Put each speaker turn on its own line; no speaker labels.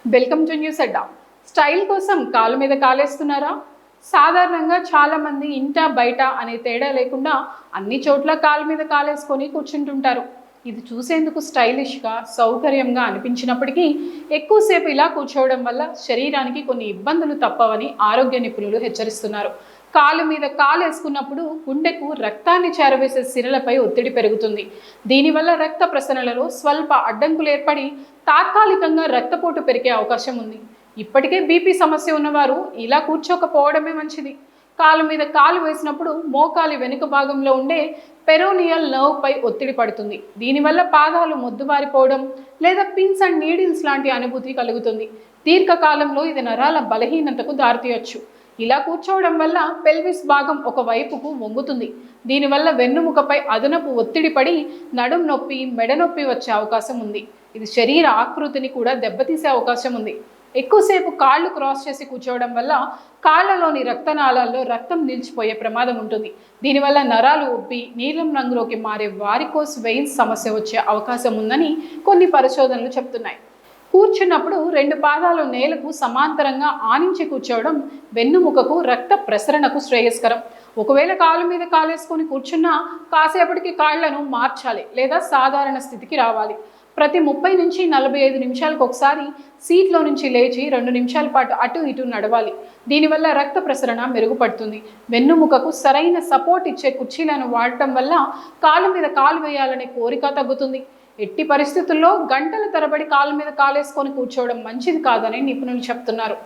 Welcome to news Adda. Style కోసం కాలు మీద కాలేస్తున్నారా? సాధారణంగా చాలామంది ఇంట బయట అనే తేడా లేకుండా అన్ని చోట్ల కాలు మీద కాలేసుకొని కూర్చుంటుంటారు. ఇది చూసేందుకు స్టైలిష్గా సౌకర్యంగా అనిపించినప్పటికీ ఎక్కువసేపు ఇలా కూర్చోవడం వల్ల శరీరానికి కొన్ని ఇబ్బందులు తప్పవని ఆరోగ్య నిపుణులు హెచ్చరిస్తున్నారు. కాలు మీద కాలు వేసుకున్నప్పుడు గుండెకు రక్తాన్ని చేరవేసే సిరలపై ఒత్తిడి పెరుగుతుంది. దీనివల్ల రక్త ప్రసరణలో స్వల్ప అడ్డంకులు ఏర్పడి తాత్కాలికంగా రక్తపోటు పెరిగే అవకాశం ఉంది. ఇప్పటికే బీపీ సమస్య ఉన్నవారు ఇలా కూర్చోకపోవడమే మంచిది. కాలు మీద కాలు వేసినప్పుడు మోకాలి వెనుక భాగంలో ఉండే పెరోనియల్ నర్వ్ పై ఒత్తిడి పడుతుంది. దీనివల్ల పాదాలు మొద్దుబారిపోవడం లేదా పిన్స్ అండ్ నీడిల్స్ లాంటి అనుభూతి కలుగుతుంది. దీర్ఘకాలంలో ఇది నరాల బలహీనతకు దారితీయొచ్చు. ఇలా కూర్చోవడం వల్ల పెల్విస్ భాగం ఒక వైపుకు వంగుతుంది. దీనివల్ల వెన్నుముకపై అదనపు ఒత్తిడి పడి నడుం నొప్పి, మెడ నొప్పి వచ్చే అవకాశం ఉంది. ఇది శరీర ఆకృతిని కూడా దెబ్బతీసే అవకాశం ఉంది. ఎక్కువసేపు కాళ్ళు క్రాస్ చేసి కూర్చోవడం వల్ల కాళ్లలోని రక్తనాళాల్లో రక్తం నిలిచిపోయే ప్రమాదం ఉంటుంది. దీనివల్ల నరాలు ఉబ్బి నీలం రంగులోకి మారే వారికోస్ వెయిన్స్ సమస్య వచ్చే అవకాశం ఉందని కొన్ని పరిశోధనలు చెప్తున్నాయి. కూర్చున్నప్పుడు రెండు పాదాలు నేలకు సమాంతరంగా ఆనించి కూర్చోవడం వెన్నుముకకు రక్త ప్రసరణకు శ్రేయస్కరం. ఒకవేళ కాలు మీద కాలేసుకొని కూర్చున్నా కాసేపటికి కాళ్లను మార్చాలి లేదా సాధారణ స్థితికి రావాలి. ప్రతి 30 నుంచి 45 నిమిషాలకు ఒకసారి సీట్లో నుంచి లేచి 2 నిమిషాల పాటు అటు ఇటు నడవాలి. దీనివల్ల రక్త ప్రసరణ మెరుగుపడుతుంది. వెన్నుముకకు సరైన సపోర్ట్ ఇచ్చే కుర్చీలను వాడటం వల్ల కాలు మీద కాలు వేయాలనే కోరిక తగ్గుతుంది. ఎట్టి పరిస్థితుల్లో గంటల తరబడి కాలు మీద కాలేసుకొని కూర్చోవడం మంచిది కాదని నిపుణులు చెప్తున్నారు.